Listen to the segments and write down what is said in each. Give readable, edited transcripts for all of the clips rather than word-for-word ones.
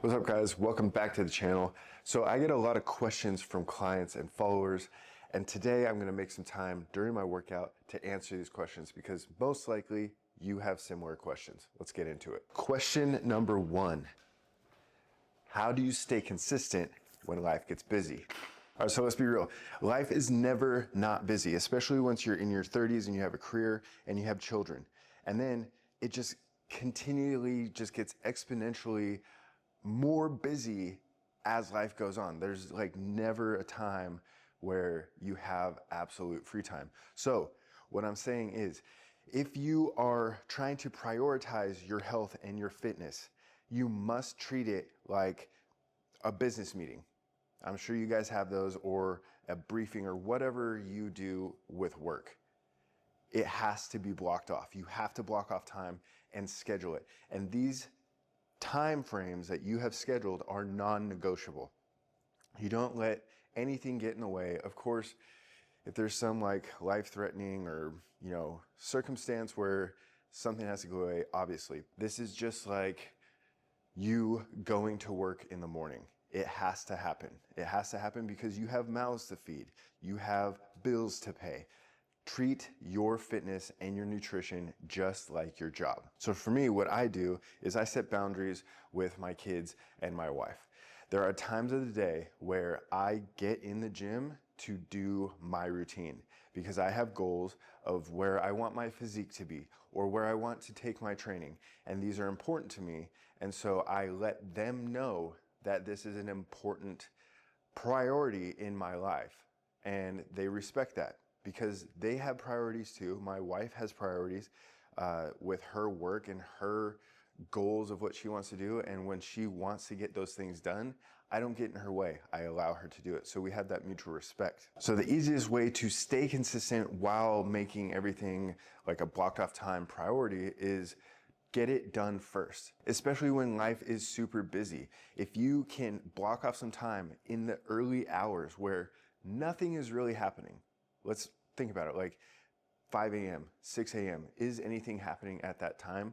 What's up, guys? Welcome back to the channel. So I get a lot of questions from clients and followers, and today I'm going to make some time during my workout to answer these questions because most likely you have similar questions. Let's get into it. Question number one: how do you stay consistent when life gets busy? All right, so let's be real. Life is never not busy, especially once you're in your 30s and you have a career and you have children. And then it just continually just gets exponentially more busy as life goes on. There's like never a time where you have absolute free time. So what I'm saying is, if you are trying to prioritize your health and your fitness, you must treat it like a business meeting. I'm sure you guys have those, or a briefing, or whatever you do with work. It has to be blocked off. You have to block off time and schedule it. And these time frames that you have scheduled are non-negotiable. You don't let anything get in the way. Of course, if there's some like life-threatening or, circumstance where something has to go away, obviously. This is just like you going to work in the morning. It has to happen. It has to happen because you have mouths to feed. You have bills to pay. Treat your fitness and your nutrition just like your job. So for me, what I do is I set boundaries with my kids and my wife. There are times of the day where I get in the gym to do my routine because I have goals of where I want my physique to be or where I want to take my training. And these are important to me. And so I let them know that this is an important priority in my life. And they respect that, because they have priorities too. My wife has priorities with her work and her goals of what she wants to do. And when she wants to get those things done, I don't get in her way. I allow her to do it. So we have that mutual respect. So the easiest way to stay consistent while making everything like a blocked off time priority is get it done first, especially when life is super busy. If you can block off some time in the early hours where nothing is really happening. Let's think about it, like 5 a.m., 6 a.m. Is anything happening at that time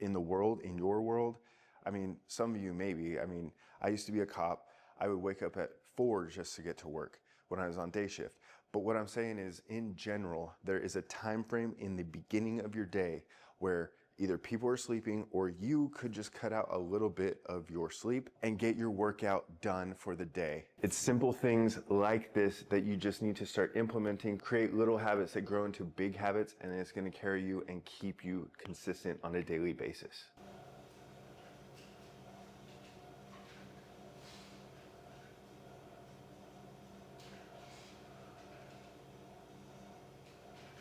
in the world, in your world? I mean, some of you maybe. I mean, I used to be a cop. I would wake up at 4 just to get to work when I was on day shift. But what I'm saying is, in general, there is a time frame in the beginning of your day where either people are sleeping or you could just cut out a little bit of your sleep and get your workout done for the day. It's simple things like this that you just need to start implementing, create little habits that grow into big habits, and it's going to carry you and keep you consistent on a daily basis.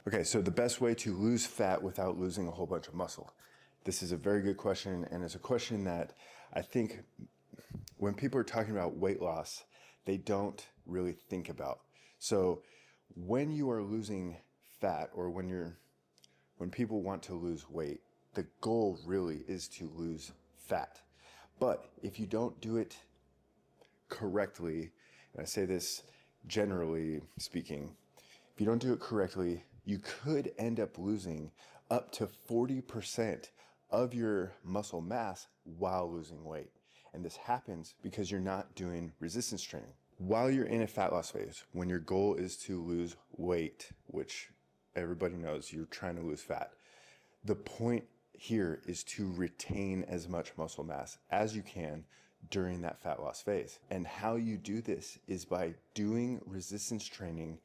Okay, so the best way to lose fat without losing a whole bunch of muscle. This is a very good question, and it's a question that I think when people are talking about weight loss, they don't really think about. So when you are losing fat, or when people want to lose weight, the goal really is to lose fat. But if you don't do it correctly, and I say this generally speaking, if you don't do it correctly, you could end up losing up to 40% of your muscle mass while losing weight. And this happens because you're not doing resistance training. While you're in a fat loss phase, when your goal is to lose weight, which everybody knows you're trying to lose fat, the point here is to retain as much muscle mass as you can during that fat loss phase. And how you do this is by doing resistance training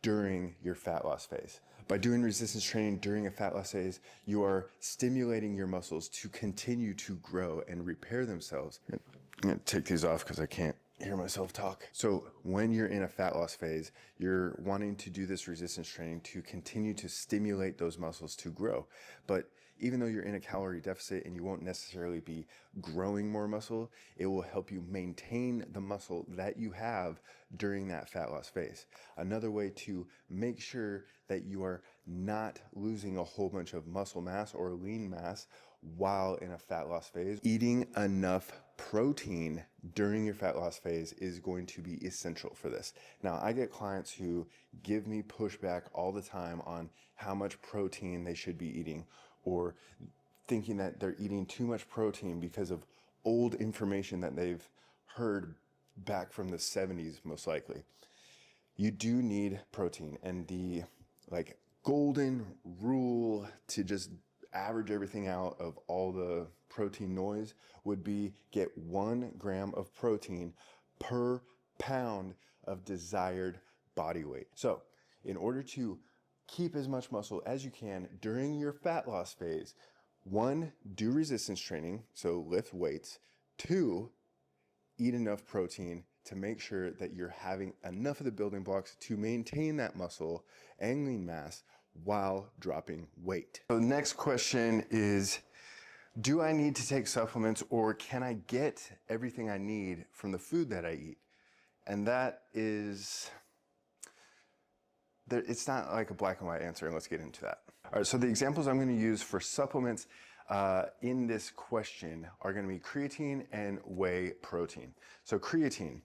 during your fat loss phase. By doing resistance training during a fat loss phase, you are stimulating your muscles to continue to grow and repair themselves. I'm gonna take these off because I can't hear myself talk. So when you're in a fat loss phase, you're wanting to do this resistance training to continue to stimulate those muscles to grow. But even though you're in a calorie deficit and you won't necessarily be growing more muscle, it will help you maintain the muscle that you have during that fat loss phase. Another way to make sure that you are not losing a whole bunch of muscle mass or lean mass while in a fat loss phase, eating enough protein during your fat loss phase is going to be essential for this. Now, I get clients who give me pushback all the time on how much protein they should be eating, or thinking that they're eating too much protein because of old information that they've heard back from the 70s, most likely. You do need protein, and the like golden rule to just average everything out of all the protein noise would be get 1 gram of protein per pound of desired body weight. So in order to keep as much muscle as you can during your fat loss phase, 1, do resistance training, so lift weights. 2, eat enough protein to make sure that you're having enough of the building blocks to maintain that muscle and lean mass while dropping weight. So the next question is, do I need to take supplements, or can I get everything I need from the food that I eat? And that is, it's not like a black and white answer, and let's get into that. All right, so the examples I'm gonna use for supplements in this question are gonna be creatine and whey protein. So creatine,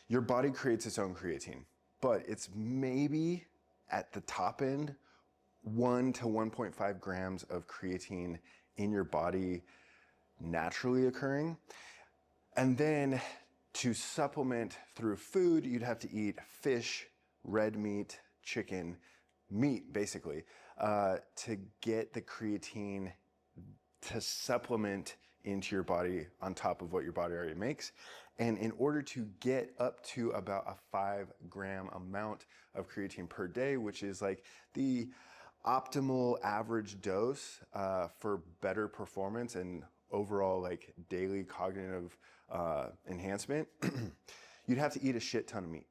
your body creates its own creatine, but it's maybe at the top end, 1 to 1.5 grams of creatine in your body naturally occurring. And then to supplement through food, you'd have to eat fish, red meat, chicken, meat basically, to get the creatine to supplement into your body on top of what your body already makes. And in order to get up to about a 5 gram amount of creatine per day, which is like the optimal average dose for better performance and overall like daily cognitive enhancement, you'd have to eat a shit ton of meat.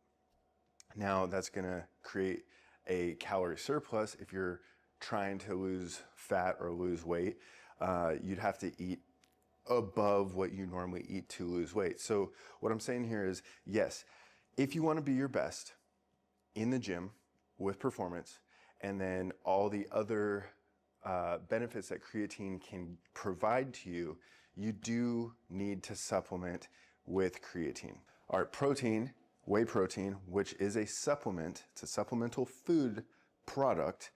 Now that's gonna create a calorie surplus. If you're trying to lose fat or lose weight, you'd have to eat above what you normally eat to lose weight. So what I'm saying here is, yes, if you want to be your best in the gym with performance, and then all the other benefits that creatine can provide to you, you do need to supplement with creatine. All right, protein, whey protein, which is a supplement, it's a supplemental food product.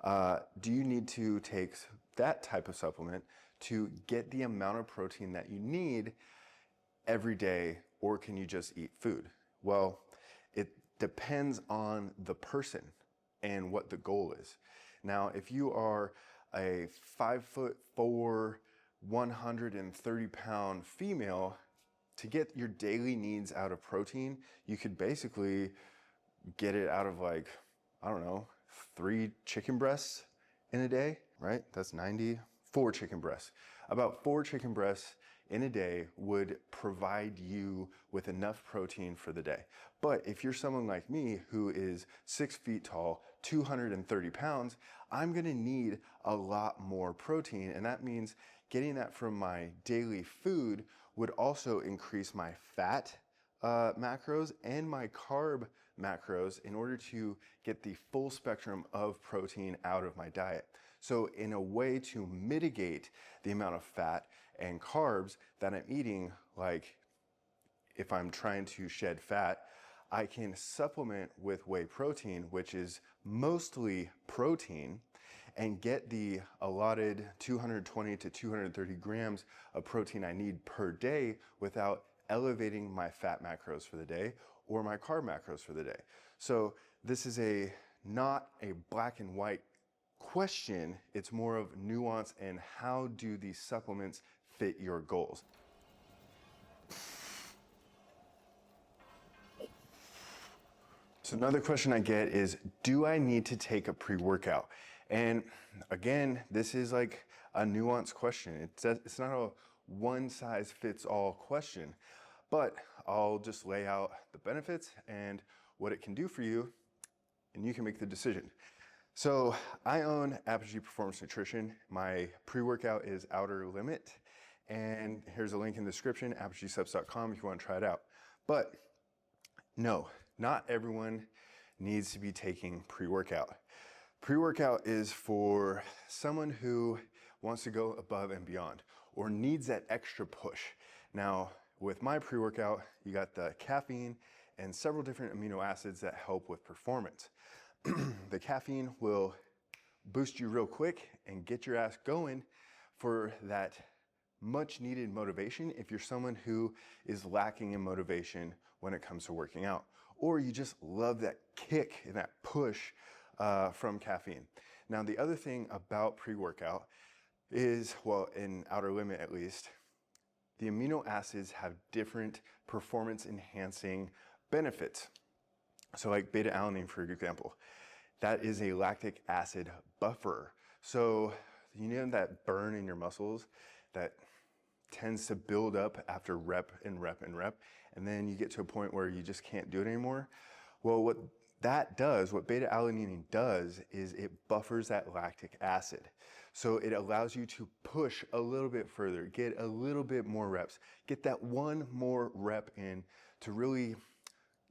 Do you need to take that type of supplement to get the amount of protein that you need every day, or can you just eat food? Well, it depends on the person and what the goal is. Now, if you are a 5'4", 130-pound female, to get your daily needs out of protein, you could basically get it out of like, I don't know, 3 chicken breasts in a day, right? That's 90, 4 chicken breasts. About 4 chicken breasts in a day would provide you with enough protein for the day. But if you're someone like me who is 6 feet tall, 230 pounds, I'm gonna need a lot more protein, and that means getting that from my daily food would also increase my fat macros and my carb macros in order to get the full spectrum of protein out of my diet. So in a way to mitigate the amount of fat and carbs that I'm eating, like if I'm trying to shed fat, I can supplement with whey protein, which is mostly protein, and get the allotted 220 to 230 grams of protein I need per day without elevating my fat macros for the day or my carb macros for the day. So this is not a black and white question, it's more of nuance and how do these supplements fit your goals. So another question I get is, do I need to take a pre-workout? And again, this is like a nuanced question. It's not a one-size-fits-all question, but I'll just lay out the benefits and what it can do for you, and you can make the decision. So I own Apogee Performance Nutrition. My pre-workout is Outer Limit, and here's a link in the description, apogeesubs.com, if you want to try it out. But no, not everyone needs to be taking pre-workout. Pre-workout is for someone who wants to go above and beyond or needs that extra push. Now, with my pre-workout, you got the caffeine and several different amino acids that help with performance. The caffeine will boost you real quick and get your ass going for that much needed motivation if you're someone who is lacking in motivation when it comes to working out, or you just love that kick and that push from caffeine. Now, the other thing about pre-workout is, well, in Outer Limit at least, the amino acids have different performance enhancing benefits. So like beta alanine, for example, that is a lactic acid buffer. So you know that burn in your muscles that tends to build up after rep and rep and rep, and then you get to a point where you just can't do it anymore? Well, what that does, what beta alanine does, is it buffers that lactic acid. So it allows you to push a little bit further, get a little bit more reps, get that one more rep in to really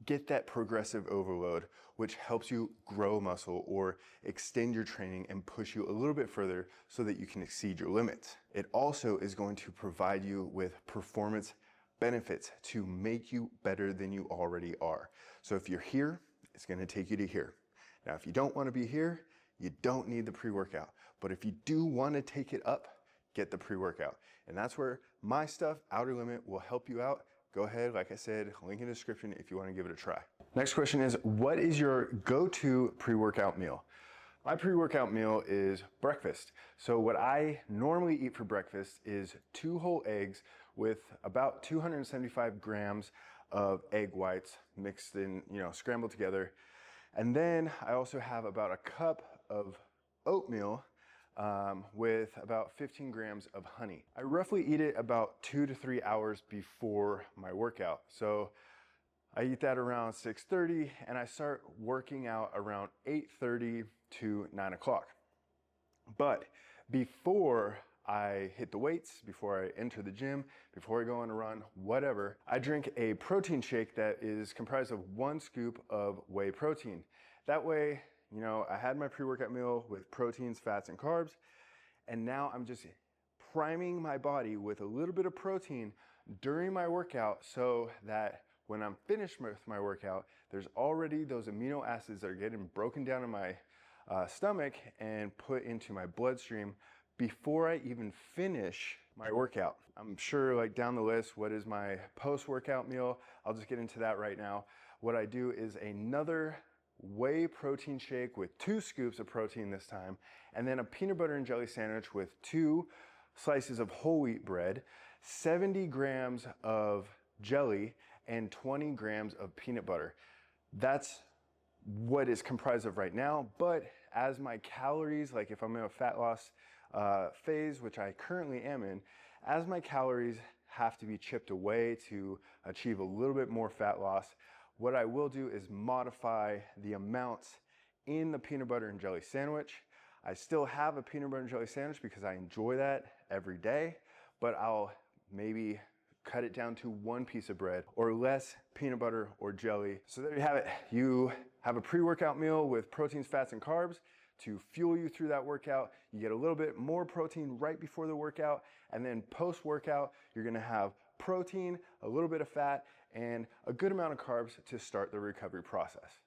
get that progressive overload, which helps you grow muscle or extend your training and push you a little bit further so that you can exceed your limits. It also is going to provide you with performance benefits to make you better than you already are. So if you're here, it's going to take you to here. Now, if you don't want to be here, you don't need the pre-workout. But if you do want to take it up, get the pre-workout. And that's where my stuff, Outer Limit, will help you out. Go ahead, like I said, link in the description if you want to give it a try. Next question is, what is your go-to pre-workout meal? My pre-workout meal is breakfast. So what I normally eat for breakfast is 2 whole eggs with about 275 grams of egg whites mixed in, scrambled together. And then I also have about a cup of oatmeal with about 15 grams of honey. I roughly eat it about 2 to 3 hours before my workout. So I eat that around 6:30 and I start working out around 8:30 to 9 o'clock. But before I hit the weights, before I enter the gym, before I go on a run, whatever, I drink a protein shake that is comprised of 1 scoop of whey protein. That way, I had my pre-workout meal with proteins, fats, and carbs, and now I'm just priming my body with a little bit of protein during my workout so that when I'm finished with my workout, there's already those amino acids that are getting broken down in my stomach and put into my bloodstream before I even finish my workout. I'm sure, like, down the list, what is my post-workout meal? I'll just get into that right now. What I do is another whey protein shake with 2 scoops of protein this time, and then a peanut butter and jelly sandwich with 2 slices of whole wheat bread, 70 grams of jelly, and 20 grams of peanut butter. That's what it's comprised of right now, but as my calories, like if I'm in a fat loss phase, which I currently am in, as my calories have to be chipped away to achieve a little bit more fat loss, what I will do is modify the amounts in the peanut butter and jelly sandwich. I still have a peanut butter and jelly sandwich because I enjoy that every day, but I'll maybe cut it down to 1 piece of bread or less peanut butter or jelly. So there you have it. You have a pre-workout meal with proteins, fats, and carbs to fuel you through that workout. You get a little bit more protein right before the workout, and then post-workout, you're gonna have protein, a little bit of fat, and a good amount of carbs to start the recovery process.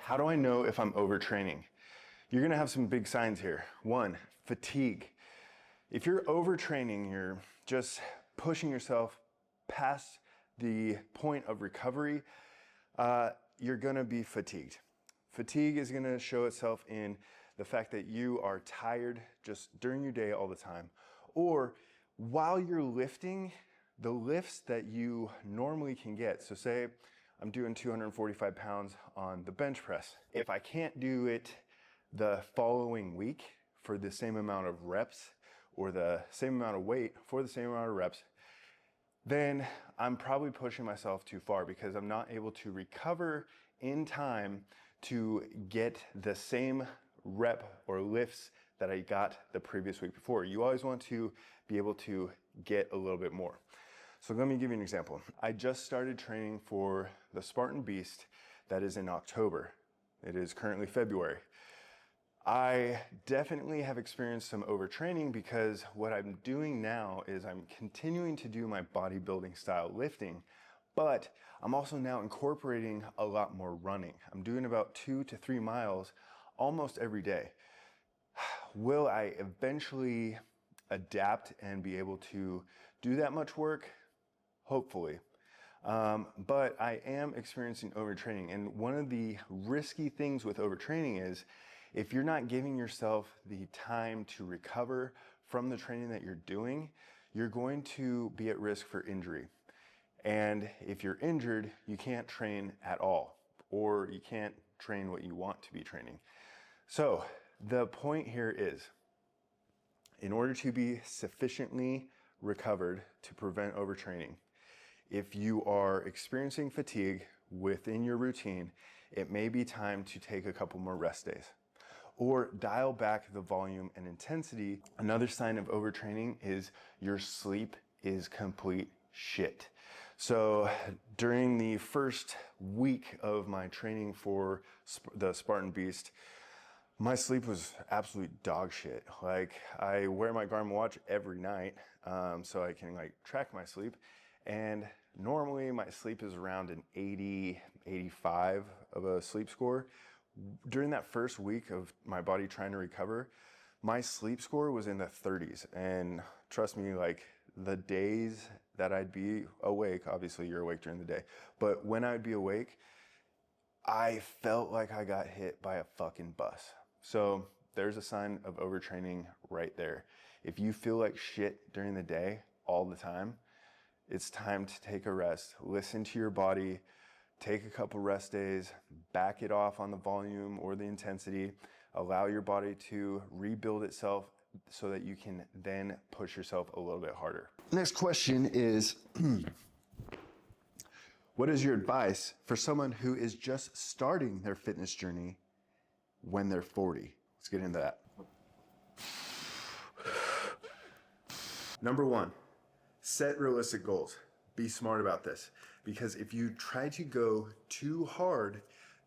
How do I know if I'm overtraining? You're gonna have some big signs here. 1, fatigue. If you're overtraining, you're just pushing yourself past the point of recovery, you're gonna be fatigued. Fatigue is gonna show itself in the fact that you are tired just during your day all the time, or while you're lifting, the lifts that you normally can get. So say I'm doing 245 pounds on the bench press. If I can't do it the following week for the same amount of reps or the same amount of weight for the same amount of reps, then I'm probably pushing myself too far because I'm not able to recover in time to get the same rep or lifts that I got the previous week before. You always want to be able to get a little bit more. So let me give you an example. I just started training for the Spartan Beast that is in October. It is currently February. I definitely have experienced some overtraining because what I'm doing now is I'm continuing to do my bodybuilding style lifting, but I'm also now incorporating a lot more running. I'm doing about 2 to 3 miles almost every day. Will I eventually adapt and be able to do that much work? Hopefully. But I am experiencing overtraining. And one of the risky things with overtraining is if you're not giving yourself the time to recover from the training that you're doing, you're going to be at risk for injury. And if you're injured, you can't train at all, or you can't train what you want to be training. So the point here is, in order to be sufficiently recovered to prevent overtraining, if you are experiencing fatigue within your routine, it may be time to take a couple more rest days or dial back the volume and intensity. Another sign of overtraining is your sleep is complete shit. So during the first week of my training for the Spartan Beast, my sleep was absolute dog shit. Like, I wear my Garmin watch every night so I can like track my sleep, and normally my sleep is around an 80, 85 of a sleep score. During that first week of my body trying to recover, my sleep score was in the 30s. And trust me, like, the days that I'd be awake, obviously you're awake during the day, but when I'd be awake, I felt like I got hit by a fucking bus. So there's a sign of overtraining right there. If you feel like shit during the day all the time, it's time to take a rest. Listen to your body, take a couple rest days, back it off on the volume or the intensity, allow your body to rebuild itself so that you can then push yourself a little bit harder. Next question is, what is your advice for someone who is just starting their fitness journey when they're 40? Let's get into that. Number one, set realistic goals. Be smart about this, because if you try to go too hard,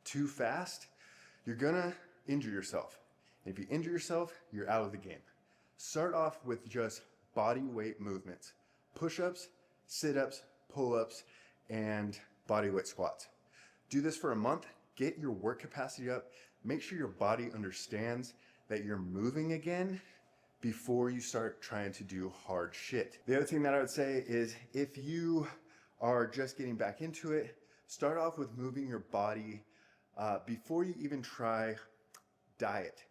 too fast, you're gonna injure yourself. And if you injure yourself, you're out of the game. Start off with just body weight movements, push-ups, sit-ups, pull-ups, and body weight squats. Do this for a month, get your work capacity up, make sure your body understands that you're moving again before you start trying to do hard shit. The other thing that I would say is, if you are just getting back into it, start off with moving your body before you even try diet.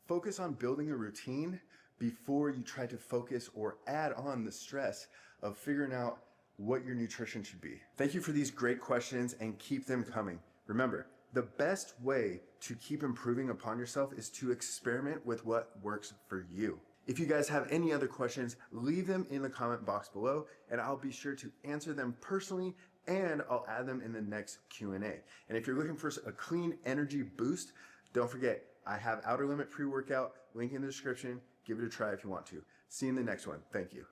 Focus on building a routine before you try to focus or add on the stress of figuring out what your nutrition should be. Thank you for these great questions, and keep them coming. Remember, the best way to keep improving upon yourself is to experiment with what works for you. If you guys have any other questions, leave them in the comment box below, and I'll be sure to answer them personally, and I'll add them in the next Q&A. And if you're looking for a clean energy boost, don't forget, I have Outer Limit pre-workout, link in the description. Give it a try if you want to. See you in the next one. Thank you.